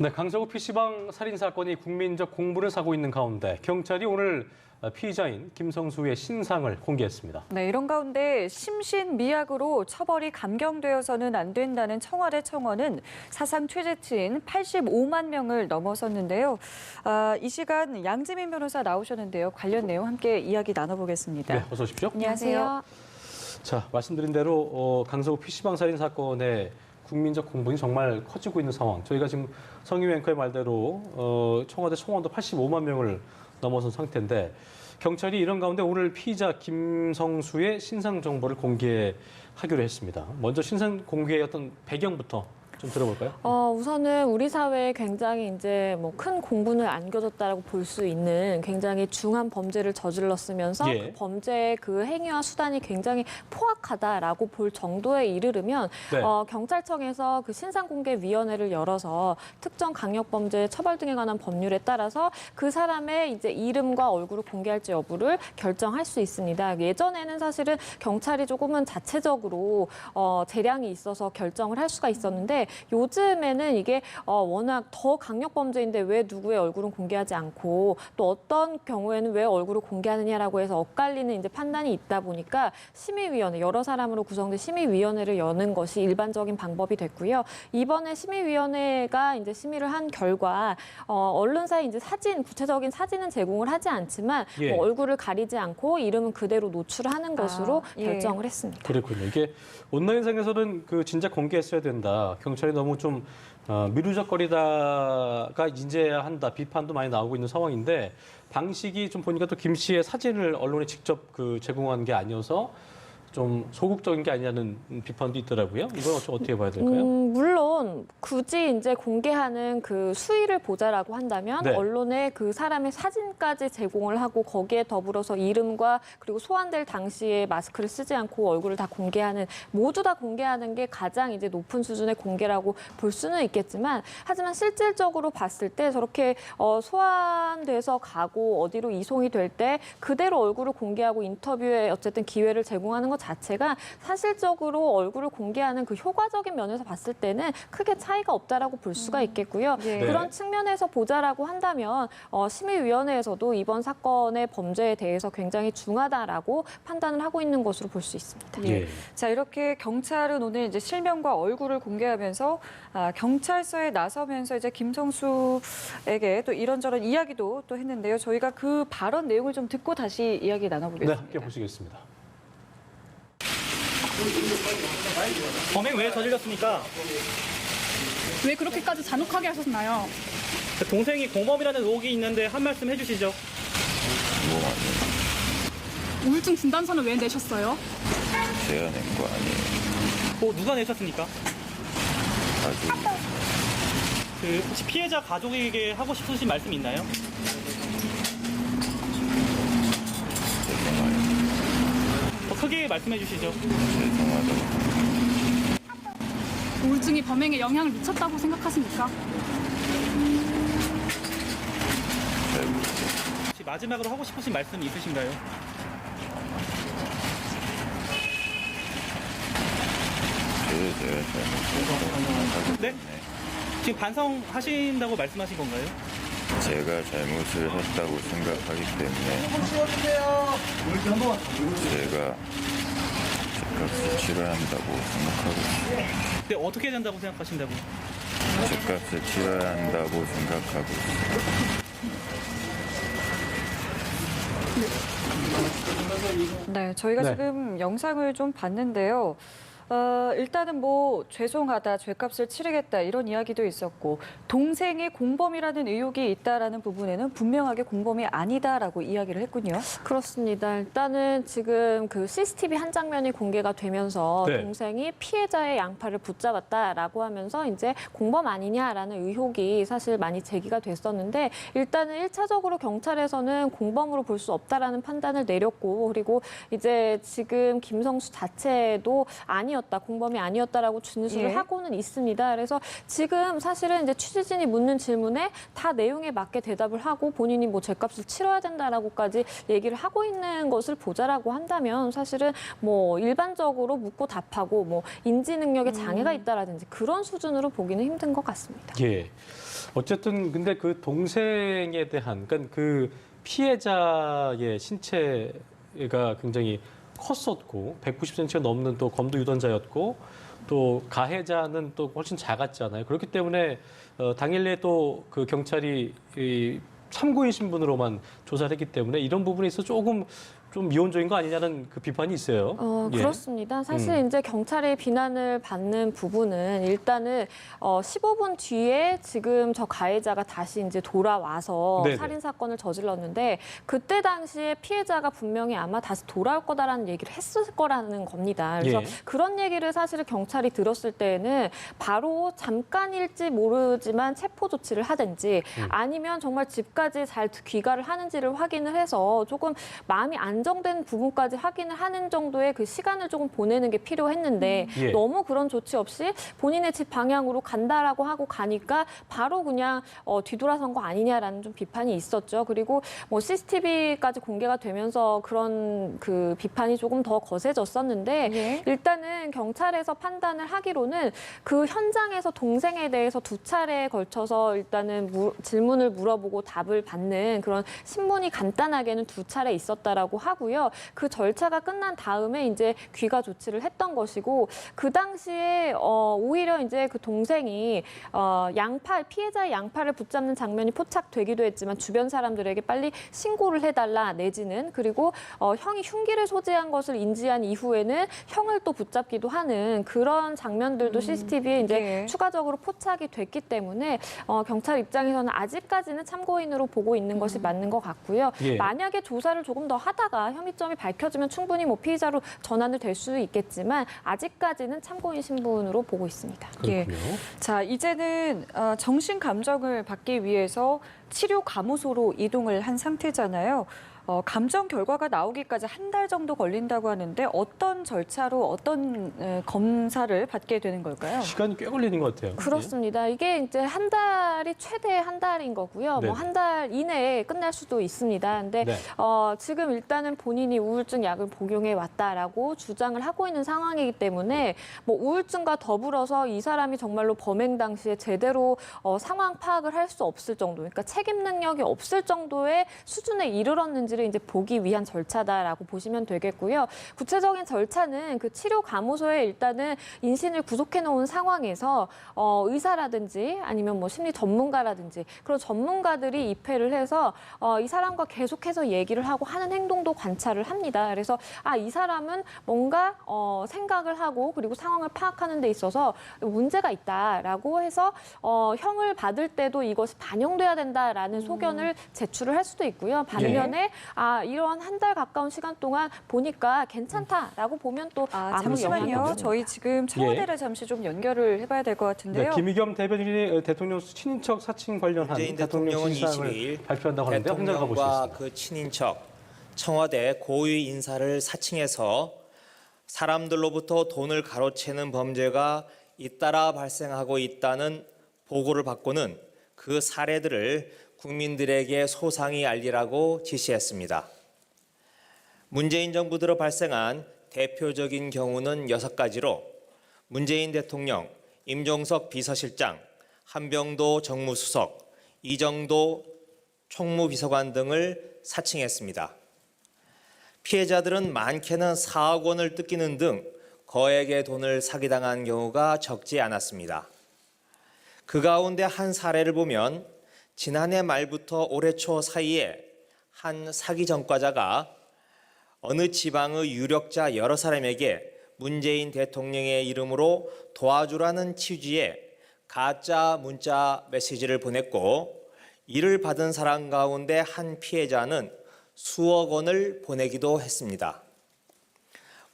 네, 강서구 PC방 살인 사건이 국민적 공분을 사고 있는 가운데 경찰이 오늘 피의자인 김성수의 신상을 공개했습니다. 네, 이런 가운데 심신미약으로 처벌이 감경되어서는 안 된다는 청와대 청원은 사상 최저치인 85만 명을 넘어섰는데요. 이 시간 양지민 변호사 나오셨는데요. 관련 내용 함께 이야기 나눠보겠습니다. 네, 어서 오십시오. 안녕하세요. 자, 말씀드린 대로 강서구 PC방 살인 사건의 국민적 공분이 정말 커지고 있는 상황. 저희가 지금 성유 앵커의 말대로 청와대 청원도 85만 명을 넘어선 상태인데 경찰이 이런 가운데 오늘 피의자 김성수의 신상 정보를 공개하기로 했습니다. 먼저 신상 공개의 어떤 배경부터 좀 들어볼까요? 우선은 우리 사회에 굉장히 이제 뭐 큰 공분을 안겨줬다라고 볼 수 있는 굉장히 중한 범죄를 저질렀으면서 예. 그 범죄의 그 행위와 수단이 굉장히 포악하다라고 볼 정도에 이르르면 네. 경찰청에서 그 신상공개위원회를 열어서 특정 강력범죄 처벌 등에 관한 법률에 따라서 그 사람의 이제 이름과 얼굴을 공개할지 여부를 결정할 수 있습니다. 예전에는 사실은 경찰이 조금은 자체적으로 재량이 있어서 결정을 할 수가 있었는데 요즘에는 이게 워낙 더 강력 범죄인데 왜 누구의 얼굴은 공개하지 않고 또 어떤 경우에는 왜 얼굴을 공개하느냐라고 해서 엇갈리는 이제 판단이 있다 보니까 심의위원회 여러 사람으로 구성된 심의위원회를 여는 것이 일반적인 방법이 됐고요. 이번에 심의위원회가 이제 심의를 한 결과 언론사에 이제 구체적인 사진은 제공을 하지 않지만 예. 뭐 얼굴을 가리지 않고 이름은 그대로 노출하는 것으로 예. 결정을 했습니다. 그렇군요. 이게 온라인상에서는 그 진작 공개했어야 된다. 경찰이 너무 좀 미루적거리다가 인제해야 한다. 비판도 많이 나오고 있는 상황인데 방식이 좀 보니까 또 김 씨의 사진을 언론에 직접 제공한 게 아니어서 좀 소극적인 게 아니냐는 비판도 있더라고요. 이건 어떻게 봐야 될까요? 물론 굳이 이제 공개하는 그 수위를 보자라고 한다면 네. 언론에 그 사람의 사진까지 제공을 하고 거기에 더불어서 이름과 그리고 소환될 당시에 마스크를 쓰지 않고 얼굴을 다 공개하는 모두 다 공개하는 게 가장 이제 높은 수준의 공개라고 볼 수는 있겠지만 하지만 실질적으로 봤을 때 저렇게 소환돼서 가고 어디로 이송이 될 때 그대로 얼굴을 공개하고 인터뷰에 어쨌든 기회를 제공하는 것 자체가 사실적으로 얼굴을 공개하는 그 효과적인 면에서 봤을 때는 크게 차이가 없다라고 볼 수가 있겠고요. 예. 그런 네. 측면에서 보자라고 한다면 심의위원회에서도 이번 사건의 범죄에 대해서 굉장히 중하다라고 판단을 하고 있는 것으로 볼 수 있습니다. 예. 자, 이렇게 경찰은 오늘 이제 실명과 얼굴을 공개하면서 경찰서에 나서면서 이제 김성수에게 또 이런저런 이야기도 또 했는데요. 저희가 그 발언 내용을 좀 듣고 다시 이야기 네, 나눠보겠습니다. 함께 보시겠습니다. 범행 왜 저질렀습니까? 왜 그렇게까지 잔혹하게 하셨나요? 동생이 공범이라는 의혹이 있는데 한 말씀 해주시죠. 우울증 진단서는 왜 내셨어요? 제가 낸 거 아니에요. 누가 내셨습니까? 가족이 혹시 피해자 가족에게 하고 싶으신 말씀 있나요? 죄송해요. 크게 말씀해 주시죠. 죄송하다고. 우울증이 범행에 영향을 미쳤다고 생각하십니까? 잘 모르겠어요. 혹시 마지막으로 하고 싶으신 말씀 있으신가요? 제가 잘못했다고 네? 지금 반성하신다고 말씀하신 건가요? 제가 잘못을 했다고 생각하기 때문에 제가 집값을 치러야 한다고 생각하고 있어요. 네, 어떻게 해야 된다고 생각하신다고요? 집값을 치러야 한다고 생각하고 있어요. 네, 저희가 네. 지금 영상을 좀 봤는데요. 일단은 뭐 죄송하다, 죄값을 치르겠다 이런 이야기도 있었고 동생이 공범이라는 의혹이 있다라는 부분에는 분명하게 공범이 아니다라고 이야기를 했군요. 그렇습니다. 일단은 지금 그 CCTV 한 장면이 공개가 되면서 네. 동생이 피해자의 양팔을 붙잡았다라고 하면서 이제 공범 아니냐라는 의혹이 사실 많이 제기가 됐었는데 일단은 1차적으로 경찰에서는 공범으로 볼 수 없다라는 판단을 내렸고 그리고 이제 지금 김성수 자체도 공범이 아니었다라고 진술을 예. 하고는 있습니다. 그래서 지금 사실은 이제 취재진이 묻는 질문에 다 내용에 맞게 대답을 하고 본인이 뭐 죄값을 치러야 된다라고까지 얘기를 하고 있는 것을 보자라고 한다면 사실은 뭐 일반적으로 묻고 답하고 뭐 인지 능력에 장애가 있다라든지 그런 수준으로 보기는 힘든 것 같습니다. 예. 어쨌든 근데 그 동생에 대한 그러니까 그 피해자의 신체가 굉장히 컸었고 190cm가 넘는 또 검도 유전자였고 또 가해자는 또 훨씬 작았잖아요. 그렇기 때문에 당일에 또 그 경찰이 이 참고인 신분으로만 조사를 했기 때문에 이런 부분에 있어서 조금 좀 미온적인 거 아니냐는 그 비판이 있어요. 예. 그렇습니다. 사실 이제 경찰의 비난을 받는 부분은 일단은 15분 뒤에 지금 저 가해자가 다시 이제 돌아와서 네네. 살인 사건을 저질렀는데 그때 당시에 피해자가 분명히 아마 다시 돌아올 거다라는 얘기를 했을 거라는 겁니다. 그래서 예. 그런 얘기를 사실 경찰이 들었을 때는 바로 잠깐일지 모르지만 체포 조치를 하든지 아니면 정말 집까지 잘 귀가를 하는지를 확인을 해서 조금 마음이 안정된 부분까지 확인을 하는 정도의 그 시간을 조금 보내는 게 필요했는데 예. 너무 그런 조치 없이 본인의 집 방향으로 간다라고 하고 가니까 바로 그냥 뒤돌아선 거 아니냐라는 좀 비판이 있었죠. 그리고 뭐 CCTV까지 공개가 되면서 그런 그 비판이 조금 더 거세졌었는데 예. 일단은 경찰에서 판단을 하기로는 그 현장에서 동생에 대해서 2차례에 걸쳐서 일단은 질문을 물어보고 답을 받는 그런 신문이 간단하게는 2차례 있었다라고 하고요. 그 절차가 끝난 다음에 이제 귀가 조치를 했던 것이고 그 당시에 오히려 이제 그 동생이 피해자의 양팔을 붙잡는 장면이 포착되기도 했지만 주변 사람들에게 빨리 신고를 해달라 내지는 그리고 형이 흉기를 소지한 것을 인지한 이후에는 형을 또 붙잡기도 하는 그런 장면들도 CCTV에 이제 예. 추가적으로 포착이 됐기 때문에 경찰 입장에서는 아직까지는 참고인으로 보고 있는 것이 맞는 것 같고요. 예. 만약에 조사를 조금 더 하다가 혐의점이 밝혀지면 충분히 뭐 피의자로 전환을 될 수 있겠지만 아직까지는 참고인 신분으로 보고 있습니다. 예. 그렇군요. 자, 이제는 정신 감정을 받기 위해서 치료 감호소로 이동을 한 상태잖아요. 감정 결과가 나오기까지 한 달 정도 걸린다고 하는데 어떤 절차로 어떤 검사를 받게 되는 걸까요? 시간이 꽤 걸리는 것 같아요. 그렇습니다. 이게 이제 한 달이 최대 한 달인 거고요. 네. 뭐 한 달 이내에 끝날 수도 있습니다. 근데 네. 지금 일단은 본인이 우울증 약을 복용해 왔다라고 주장을 하고 있는 상황이기 때문에 뭐 우울증과 더불어서 이 사람이 정말로 범행 당시에 제대로 상황 파악을 할 수 없을 정도, 그러니까 책임 능력이 없을 정도의 수준에 이르렀는지를 이제 보기 위한 절차다라고 보시면 되겠고요. 구체적인 절차는 그 치료 감호소에 일단은 인신을 구속해 놓은 상황에서 의사라든지 아니면 뭐 심리 전문가라든지 그런 전문가들이 입회를 해서 이 사람과 계속해서 얘기를 하고 하는 행동도 관찰을 합니다. 그래서 이 사람은 뭔가 생각을 하고 그리고 상황을 파악하는 데 있어서 문제가 있다라고 해서 형을 받을 때도 이것이 반영돼야 된다라는 소견을 제출을 할 수도 있고요. 반면에 이러한 한 달 가까운 시간 동안 보니까 괜찮다라고 보면 또 아무 영향이 잠시만요. 없습니다. 저희 지금 청와대를 잠시 좀 연결을 해봐야 될 것 같은데요. 네, 김의겸 대변인이 대통령 친인척 사칭 관련한 문재인 대통령 대통령은 진상을 22일 발표한다고 하는데 혼자 대통령과 가보시겠습니다. 그 친인척 청와대 고위 인사를 사칭해서 사람들로부터 돈을 가로채는 범죄가 잇따라 발생하고 있다는 보고를 받고는 그 사례들을 국민들에게 소상히 알리라고 지시했습니다. 문재인 정부 들어 발생한 대표적인 경우는 6가지로 문재인 대통령, 임종석 비서실장, 한병도 정무수석, 이정도 총무비서관 등을 사칭했습니다. 피해자들은 많게는 4억 원을 뜯기는 등 거액의 돈을 사기당한 경우가 적지 않았습니다. 그 가운데 한 사례를 보면 지난해 말부터 올해 초 사이에 한 사기 전과자가 어느 지방의 유력자 여러 사람에게 문재인 대통령의 이름으로 도와주라는 취지의 가짜 문자 메시지를 보냈고 이를 받은 사람 가운데 한 피해자는 수억 원을 보내기도 했습니다.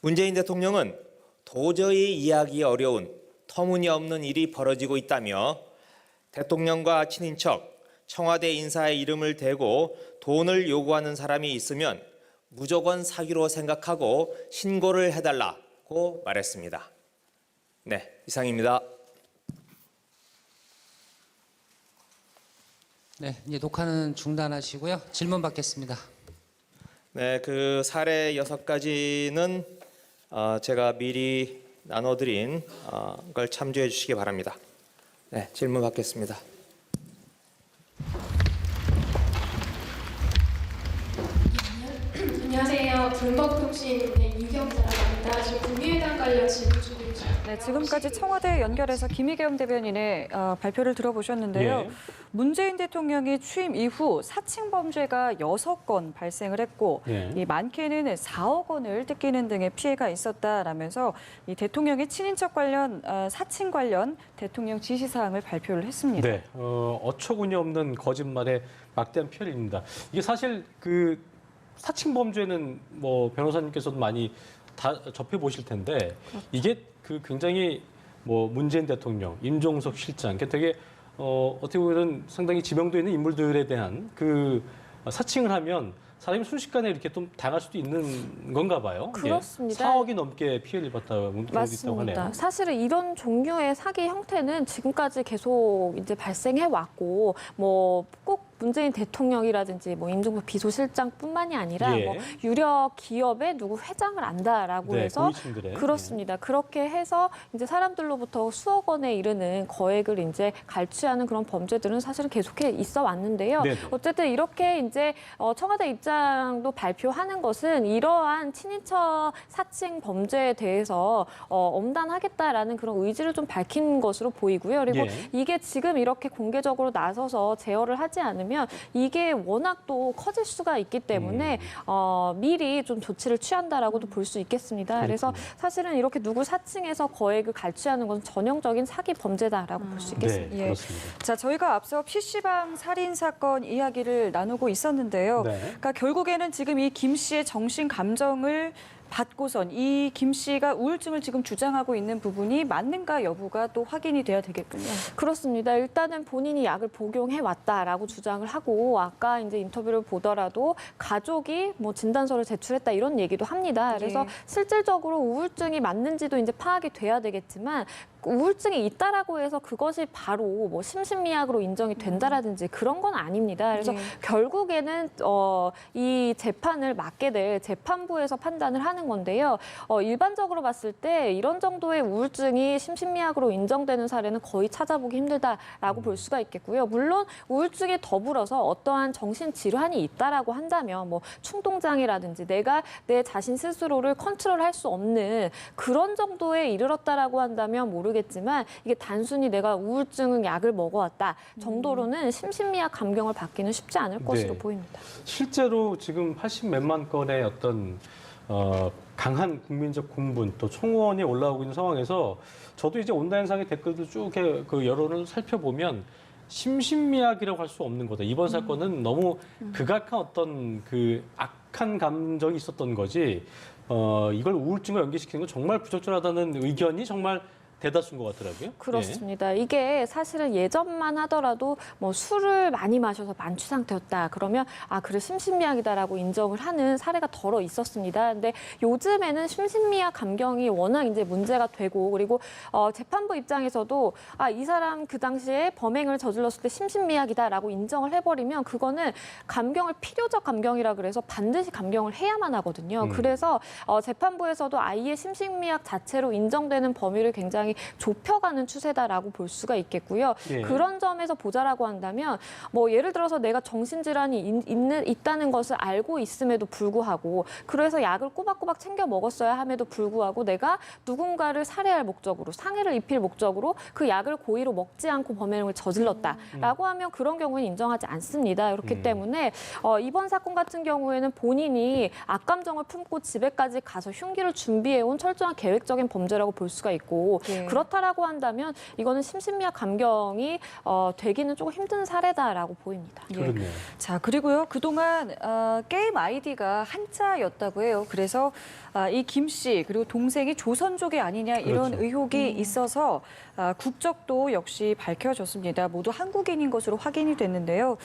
문재인 대통령은 도저히 이해하기 어려운 터무니없는 일이 벌어지고 있다며 대통령과 친인척, 청와대 인사의 이름을 대고 돈을 요구하는 사람이 있으면 무조건 사기로 생각하고 신고를 해달라고 말했습니다. 네, 이상입니다. 네, 이제 녹화는 중단하시고요. 질문 받겠습니다. 네, 그 사례 6가지는 제가 미리 나눠드린 걸 참조해 주시기 바랍니다. 네, 질문 받겠습니다. 안녕하세요. 불법통신의 유경자라고 합니다. 지금 국민의당 관련 질문 준비해주셨습니다. 네, 지금까지 청와대 연결해서 김의겸 대변인의 발표를 들어보셨는데요. 예. 문재인 대통령이 취임 이후 사칭 범죄가 6건 발생을 했고 예. 이 많게는 4억 원을 뜯기는 등의 피해가 있었다라면서 이 대통령의 친인척 관련 사칭 관련 대통령 지시사항을 발표를 했습니다. 네, 어처구니 없는 거짓말에 막대한 피해를 입는다. 이게 사실 그 사칭 범죄는 뭐 변호사님께서도 많이 다 접해 보실 텐데 이게 그 굉장히 뭐 문재인 대통령, 임종석 실장, 되게 어떻게 보면 상당히 지명도 있는 인물들에 대한 그 사칭을 하면 사람이 순식간에 이렇게 좀 당할 수도 있는 건가 봐요. 그렇습니다. 4억이 넘게 피해를 입었다고 있다고 맞습니다. 하네요. 사실은 이런 종류의 사기 형태는 지금까지 계속 이제 발생해 왔고, 뭐 꼭 문재인 대통령이라든지 뭐 임종석 비서실장뿐만이 아니라 예. 뭐 유력 기업의 누구 회장을 안다라고 네, 해서 고위층들의. 그렇습니다. 그렇게 해서 이제 사람들로부터 수억 원에 이르는 거액을 이제 갈취하는 그런 범죄들은 사실은 계속해 있어 왔는데요. 네네. 어쨌든 이렇게 이제 청와대 입장도 발표하는 것은 이러한 친인척 사칭 범죄에 대해서 엄단하겠다라는 그런 의지를 좀 밝힌 것으로 보이고요. 그리고 예. 이게 지금 이렇게 공개적으로 나서서 제어를 하지 않으면 이게 워낙 또 커질 수가 있기 때문에 미리 좀 조치를 취한다라고도 볼 수 있겠습니다. 그래서 사실은 이렇게 누구 사칭해서 거액을 갈취하는 것은 전형적인 사기 범죄다라고 볼 수 있겠습니다. 네, 예. 그렇습니다. 자, 저희가 앞서 PC방 살인 사건 이야기를 나누고 있었는데요. 네. 그러니까 결국에는 지금 이 김 씨의 정신 감정을 받고선 이 김 씨가 우울증을 지금 주장하고 있는 부분이 맞는가 여부가 또 확인이 돼야 되겠군요. 그렇습니다. 일단은 본인이 약을 복용해 왔다라고 주장을 하고 아까 이제 인터뷰를 보더라도 가족이 뭐 진단서를 제출했다 이런 얘기도 합니다. 그래서 예. 실질적으로 우울증이 맞는지도 이제 파악이 돼야 되겠지만 우울증이 있다라고 해서 그것이 바로 뭐 심신미약으로 인정이 된다라든지 그런 건 아닙니다. 그래서 예. 결국에는 이 재판을 맡게 될 재판부에서 판단을 하는 건데요. 일반적으로 봤을 때 이런 정도의 우울증이 심신미약으로 인정되는 사례는 거의 찾아보기 힘들다라고 볼 수가 있겠고요. 물론 우울증에 더불어서 어떠한 정신 질환이 있다라고 한다면 뭐 충동장애라든지 내가 내 자신 스스로를 컨트롤할 수 없는 그런 정도에 이르렀다라고 한다면 모르겠지만 이게 단순히 내가 우울증 약을 먹어왔다 정도로는 심신미약 감경을 받기는 쉽지 않을 것으로 보입니다. 실제로 지금 80몇만 건의 어떤 강한 국민적 공분 또 총원이 올라오고 있는 상황에서 저도 이제 온라인상의 댓글들 쭉 그 여론을 살펴보면 심신미약이라고 할 수 없는 거다. 이번 사건은 너무 극악한 어떤 그 악한 감정이 있었던 거지. 이걸 우울증과 연계시키는 건 정말 부적절하다는 의견이 정말 대다수인 것 같더라고요. 그렇습니다. 이게 사실은 예전만 하더라도 뭐 술을 많이 마셔서 만취 상태였다. 그러면 그래 심신미약이다라고 인정을 하는 사례가 덜어 있었습니다. 근데 요즘에는 심신미약 감경이 워낙 이제 문제가 되고 그리고 재판부 입장에서도 이 사람 그 당시에 범행을 저질렀을 때 심신미약이다라고 인정을 해버리면 그거는 감경을 필요적 감경이라 그래서 반드시 감경을 해야만 하거든요. 그래서 재판부에서도 아이의 심신미약 자체로 인정되는 범위를 굉장히 좁혀가는 추세다라고 볼 수가 있겠고요. 예. 그런 점에서 보자라고 한다면 뭐 예를 들어서 내가 정신질환이 있다는 것을 알고 있음에도 불구하고 그래서 약을 꼬박꼬박 챙겨 먹었어야 함에도 불구하고 내가 누군가를 살해할 목적으로 상해를 입힐 목적으로 그 약을 고의로 먹지 않고 범행을 저질렀다라고 하면 그런 경우는 인정하지 않습니다. 그렇기 때문에 이번 사건 같은 경우에는 본인이 악감정을 품고 집에까지 가서 흉기를 준비해온 철저한 계획적인 범죄라고 볼 수가 있고 예. 그렇다라고 한다면 이거는 심신미약 감경이 되기는 조금 힘든 사례다라고 보입니다. 그렇네요. 자, 그리고요. 그동안 게임 아이디가 한자였다고 해요. 그래서 이 김 씨 그리고 동생이 조선족이 아니냐 이런 그렇죠. 의혹이 있어서 국적도 역시 밝혀졌습니다. 모두 한국인인 것으로 확인이 됐는데요.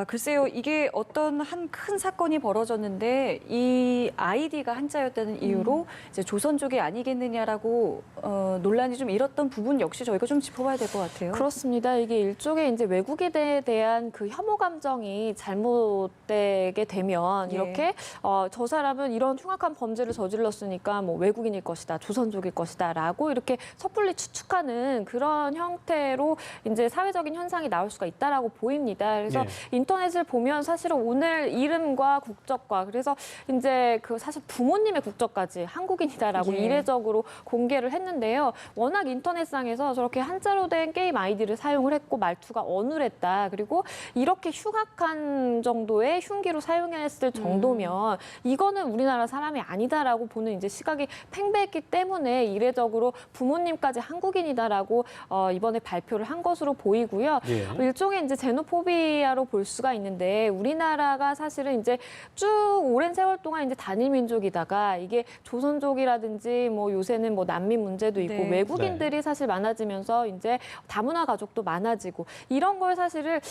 글쎄요, 이게 어떤 한 큰 사건이 벌어졌는데 이 아이디가 한자였다는 이유로 이제 조선족이 아니겠느냐라고 논란이 좀 일었던 부분 역시 저희가 좀 짚어봐야 될 것 같아요. 그렇습니다. 이게 일종의 이제 외국인에 대한 그 혐오 감정이 잘못되게 되면 예. 이렇게 저 사람은 이런 흉악한 범죄를 저질렀으니까 뭐 외국인일 것이다, 조선족일 것이다라고 이렇게 섣불리 추측하는 그런 형태로 이제 사회적인 현상이 나올 수가 있다라고 보입니다. 그래서 예. 인터넷을 보면 사실은 오늘 이름과 국적과 그래서 이제 그 사실 부모님의 국적까지 한국인이다라고 예. 이례적으로 공개를 했는데요. 워낙 인터넷상에서 저렇게 한자로 된 게임 아이디를 사용을 했고 말투가 어눌했다. 그리고 이렇게 흉악한 정도의 흉기로 사용했을 정도면 이거는 우리나라 사람이 아니다라고 보는 이제 시각이 팽배했기 때문에 이례적으로 부모님까지 한국인이다라고 이번에 발표를 한 것으로 보이고요. 예. 일종의 이제 제노포비아로 볼 수가 있는데 우리나라가 사실은 이제 쭉 오랜 세월 동안 이제 단일 민족이다가 이게 조선족이라든지 뭐 요새는 뭐 난민 문제도 있고 네. 외국인들이 사실 많아지면서 이제 다문화 가족도 많아지고 이런 걸 사실을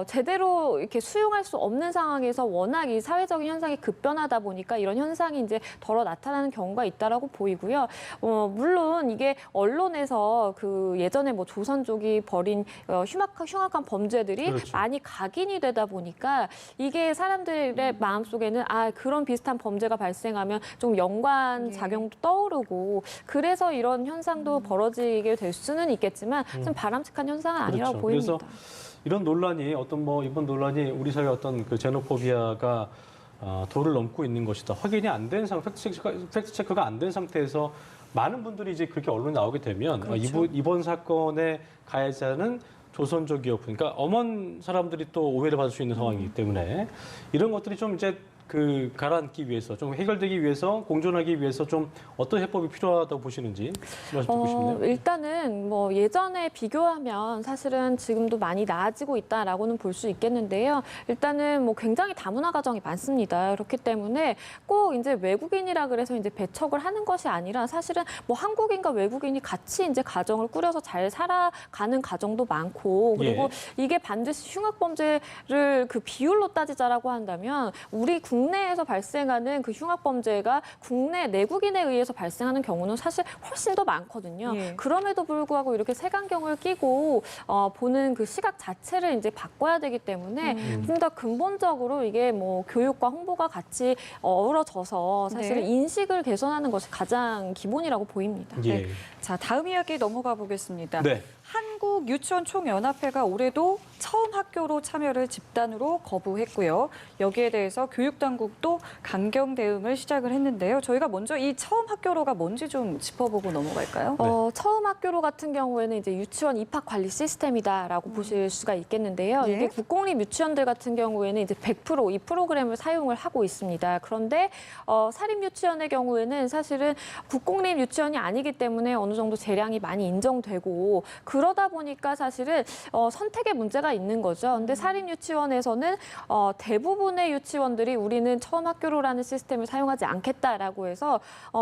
제대로 이렇게 수용할 수 없는 상황에서 워낙 이 사회적인 현상이 급변하다 보니까 이런 현상이 이제 덜어 나타나는 경우가 있다라고 보이고요. 물론 이게 언론에서 그 예전에 뭐 조선족이 벌인 흉악한 범죄들이 그렇죠. 많이 각인이 되다 보니까 이게 사람들의 마음속에는 그런 비슷한 범죄가 발생하면 좀 연관 작용도 떠오르고 그래서 이런 현상도 벌어지게 될 수는 있겠지만 좀 바람직한 현상은 아니라고 그렇죠. 보입니다. 그래서 이런 논란이 이번 논란이 우리 사회 어떤 그 제노포비아가 도를 넘고 있는 것이다. 확인이 안 된 팩트 체크가 안 된 상태에서 많은 분들이 이제 그렇게 언론에 나오게 되면 그렇죠. 이번 사건의 가해자는 조선족이었고, 그러니까 엄한 사람들이 또 오해를 받을 수 있는 상황이기 때문에 이런 것들이 좀 이제 그 가라앉기 위해서 좀 해결되기 위해서 공존하기 위해서 좀 어떤 해법이 필요하다고 보시는지 말씀 듣고 싶네요. 일단은 뭐 예전에 비교하면 사실은 지금도 많이 나아지고 있다라고는 볼 수 있겠는데요. 일단은 뭐 굉장히 다문화 가정이 많습니다. 그렇기 때문에 꼭 이제 외국인이라 그래서 이제 배척을 하는 것이 아니라 사실은 뭐 한국인과 외국인이 같이 이제 가정을 꾸려서 잘 살아가는 가정도 많고 그리고 이게 반드시 흉악 범죄를 그 비율로 따지자라고 한다면 우리 국내에서 발생하는 그 흉악 범죄가 국내 내국인에 의해서 발생하는 경우는 사실 훨씬 더 많거든요. 그럼에도 불구하고 이렇게 색안경을 끼고 보는 그 시각 자체를 이제 바꿔야 되기 때문에 좀 더 근본적으로 이게 뭐 교육과 홍보가 같이 어우러져서 사실은 인식을 개선하는 것이 가장 기본이라고 보입니다. 예. 자, 다음 이야기 넘어가 보겠습니다. 네. 한국 유치원 총연합회가 올해도 처음 학교로 참여를 집단으로 거부했고요. 여기에 대해서 교육당국도 강경 대응을 시작을 했는데요. 저희가 먼저 이 처음 학교로가 뭔지 좀 짚어보고 넘어갈까요? 처음 학교로 같은 경우에는 이제 유치원 입학 관리 시스템이다라고 보실 수가 있겠는데요. 네. 이게 국공립 유치원들 같은 경우에는 이제 100% 이 프로그램을 사용을 하고 있습니다. 그런데 사립 유치원의 경우에는 사실은 국공립 유치원이 아니기 때문에 어느 정도 재량이 많이 인정되고 그러다 보니까 사실은 선택의 문제가 있는 거죠. 근데 사립 유치원에서는 대부분의 유치원들이 우리는 처음 학교로라는 시스템을 사용하지 않겠다라고 해서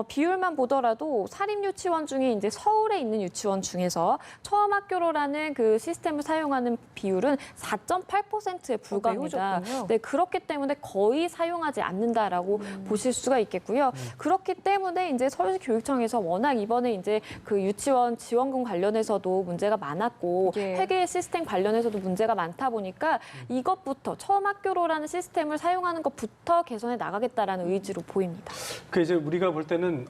비율만 보더라도 사립 유치원 중에 이제 서울에 있는 유치원 중에서 처음 학교로라는 그 시스템을 사용하는 비율은 4.8%에 불과합니다. 네, 그렇기 때문에 거의 사용하지 않는다라고 보실 수가 있겠고요. 그렇기 때문에 이제 서울시교육청에서 워낙 이번에 이제 그 유치원 지원금 관련해서도 문제가 많았고 회계 시스템 관련해서도 문제가 많다 보니까 이것부터 처음 학교로라는 시스템을 사용하는 것부터 개선해 나가겠다라는 의지로 보입니다. 그 이제 우리가 볼 때는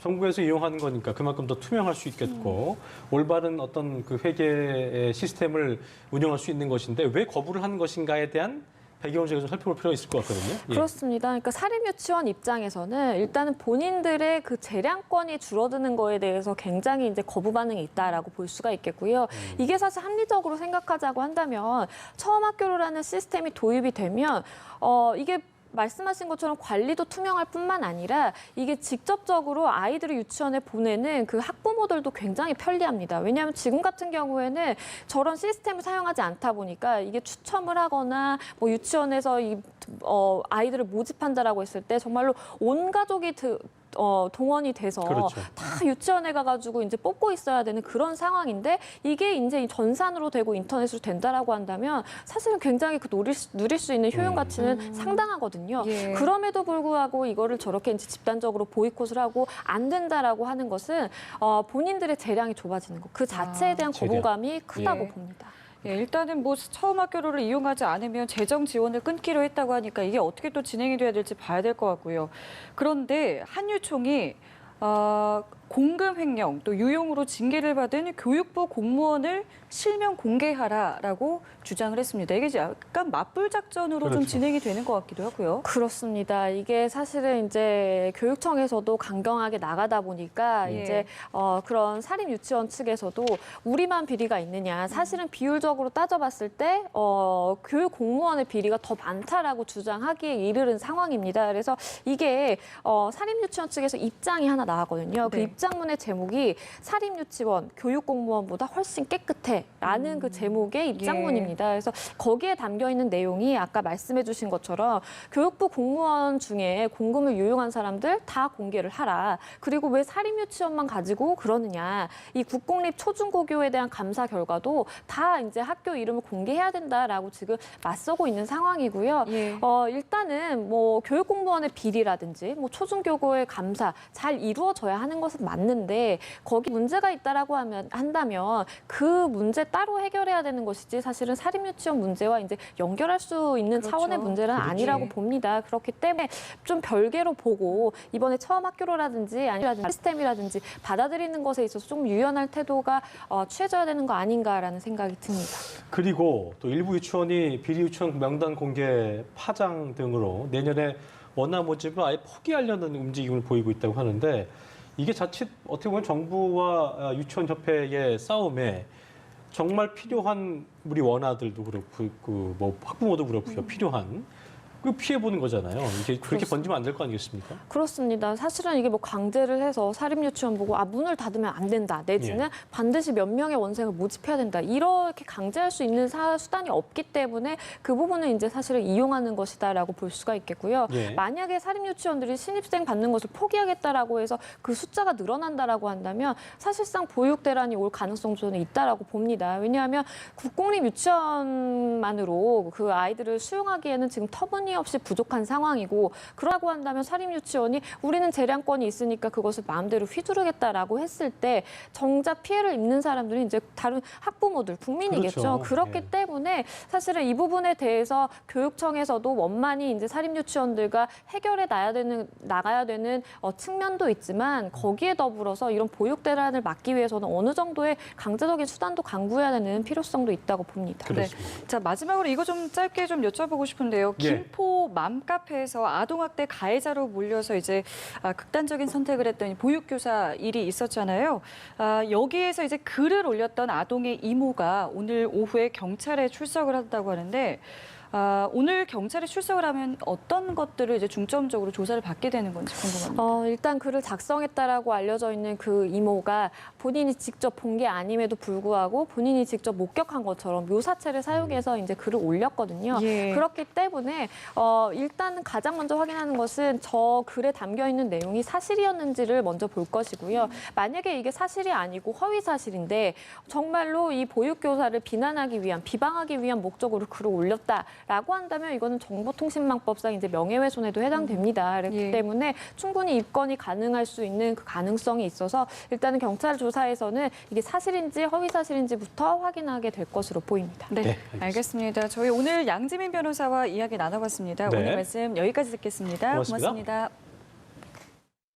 정부에서 이용하는 거니까 그만큼 더 투명할 수 있겠고 올바른 어떤 그 회계 시스템을 운영할 수 있는 것인데 왜 거부를 하는 것인가에 대한 배경을 좀 살펴볼 필요가 있을 것 같거든요. 그렇습니다. 그러니까 사립 유치원 입장에서는 일단은 본인들의 그 재량권이 줄어드는 거에 대해서 굉장히 이제 거부 반응이 있다라고 볼 수가 있겠고요. 이게 사실 합리적으로 생각하자고 한다면 처음 학교로라는 시스템이 도입이 되면 이게 말씀하신 것처럼 관리도 투명할 뿐만 아니라 이게 직접적으로 아이들을 유치원에 보내는 그 학부모들도 굉장히 편리합니다. 왜냐하면 지금 같은 경우에는 저런 시스템을 사용하지 않다 보니까 이게 추첨을 하거나 뭐 유치원에서 아이들을 모집한다라고 했을 때 정말로 온 가족이 동원이 돼서 다 유치원에 가가지고 이제 뽑고 있어야 되는 그런 상황인데 이게 이제 전산으로 되고 인터넷으로 된다라고 한다면 사실은 굉장히 그 누릴 수 있는 효용 가치는 상당하거든요. 그럼에도 불구하고 이거를 저렇게 이제 집단적으로 보이콧을 하고 안 된다라고 하는 것은 본인들의 재량이 좁아지는 것, 그 자체에 대한 거부감이 크다고 봅니다. 일단은 뭐 처음 학교로를 이용하지 않으면 재정 지원을 끊기로 했다고 하니까 이게 어떻게 또 진행이 돼야 될지 봐야 될 것 같고요. 그런데 한유총이 공금 횡령 또 유용으로 징계를 받은 교육부 공무원을 실명 공개하라라고 주장을 했습니다. 이게 약간 맞불 작전으로 좀 그렇죠. 진행이 되는 것 같기도 하고요. 그렇습니다. 이게 사실은 이제 교육청에서도 강경하게 나가다 보니까 예. 이제 그런 사립 유치원 측에서도 우리만 비리가 있느냐. 사실은 비율적으로 따져봤을 때 교육 공무원의 비리가 더 많다라고 주장하기에 이르는 상황입니다. 그래서 이게 사립 유치원 측에서 입장이 하나 나왔거든요. 그 네. 입장문의 제목이 사립 유치원 교육 공무원보다 훨씬 깨끗해라는 그 제목의 입장문입니다. 그래서 거기에 담겨 있는 내용이 아까 말씀해 주신 것처럼 교육부 공무원 중에 공금을 유용한 사람들 다 공개를 하라. 그리고 왜 사립유치원만 가지고 그러느냐. 이 국공립 초중고교에 대한 감사 결과도 다 이제 학교 이름을 공개해야 된다라고 지금 맞서고 있는 상황이고요. 예. 일단은 뭐 교육 공무원의 비리라든지 뭐 초중교고의 감사 잘 이루어져야 하는 것은 맞는데 거기 문제가 있다라고 한다면 그 문제 따로 해결해야 되는 것이지 사실은 사립유치원 문제와 이제 연결할 수 있는 그렇죠. 차원의 문제는 아니라고 봅니다. 그렇기 때문에 좀 별개로 보고 이번에 처음 학교로라든지 아니면 시스템이라든지 받아들이는 것에 있어서 좀 유연할 태도가 취해져야 되는 거 아닌가라는 생각이 듭니다. 그리고 또 일부 유치원이 비리 유치원 명단 공개 파장 등으로 내년에 원화 모집을 아예 포기하려는 움직임을 보이고 있다고 하는데 이게 자칫 어떻게 보면 정부와 유치원 협회의 싸움에 정말 필요한 우리 원아들도 그렇고 그 뭐 학부모도 그렇고요. 필요한 그 피해 보는 거잖아요. 이게 그렇게 번지면 안 될 거 아니겠습니까? 그렇습니다. 사실은 이게 뭐 강제를 해서 사립유치원 보고 문을 닫으면 안 된다. 내지는 반드시 몇 명의 원생을 모집해야 된다. 이렇게 강제할 수 있는 수단이 없기 때문에 그 부분은 이제 사실은 이용하는 것이다라고 볼 수가 있겠고요. 예. 만약에 사립유치원들이 신입생 받는 것을 포기하겠다라고 해서 그 숫자가 늘어난다라고 한다면 사실상 보육 대란이 올 가능성 저는 있다라고 봅니다. 왜냐하면 국공립 유치원만으로 그 아이들을 수용하기에는 지금 터무니없이 부족한 상황이고 그러고 한다면 사립유치원이 우리는 재량권이 있으니까 그것을 마음대로 휘두르겠다라고 했을 때 정작 피해를 입는 사람들은 이제 다른 학부모들, 국민이겠죠. 그렇죠. 그렇기 예. 때문에 사실은 이 부분에 대해서 교육청에서도 원만히 이제 사립유치원들과 해결해 나가야 되는 측면도 있지만 거기에 더불어서 이런 보육 대란을 막기 위해서는 어느 정도의 강제적인 수단도 강구해야 되는 필요성도 있다고 봅니다. 그렇습니다. 자, 마지막으로 이거 좀 짧게 좀 여쭤보고 싶은데요. 예. 김포 맘카페에서 아동학대 가해자로 몰려서 이제 극단적인 선택을 했던 보육교사 일이 있었잖아요. 여기에서 이제 글을 올렸던 아동의 이모가 오늘 오후에 경찰에 출석을 한다고 하는데 오늘 경찰에 출석을 하면 어떤 것들을 이제 중점적으로 조사를 받게 되는 건지 궁금합니다. 일단 글을 작성했다라고 알려져 있는 그 이모가 본인이 직접 본 게 아님에도 불구하고 본인이 직접 목격한 것처럼 묘사체를 사용해서 이제 글을 올렸거든요. 예. 그렇기 때문에 일단 가장 먼저 확인하는 것은 저 글에 담겨 있는 내용이 사실이었는지를 먼저 볼 것이고요. 만약에 이게 사실이 아니고 허위 사실인데 정말로 이 보육교사를 비난하기 위한, 비방하기 위한 목적으로 글을 올렸다라고 한다면 이거는 정보통신망법상 이제 명예훼손에도 해당됩니다. 그렇기 예. 때문에 충분히 입건이 가능할 수 있는 그 가능성이 있어서 일단은 경찰 조사에서는 이게 사실인지 허위 사실인지부터 확인하게 될 것으로 보입니다. 네, 알겠습니다. 저희 오늘 양지민 변호사와 이야기 나눠봤습니다. 네. 오늘 말씀 여기까지 듣겠습니다. 고맙습니다. 고맙습니다.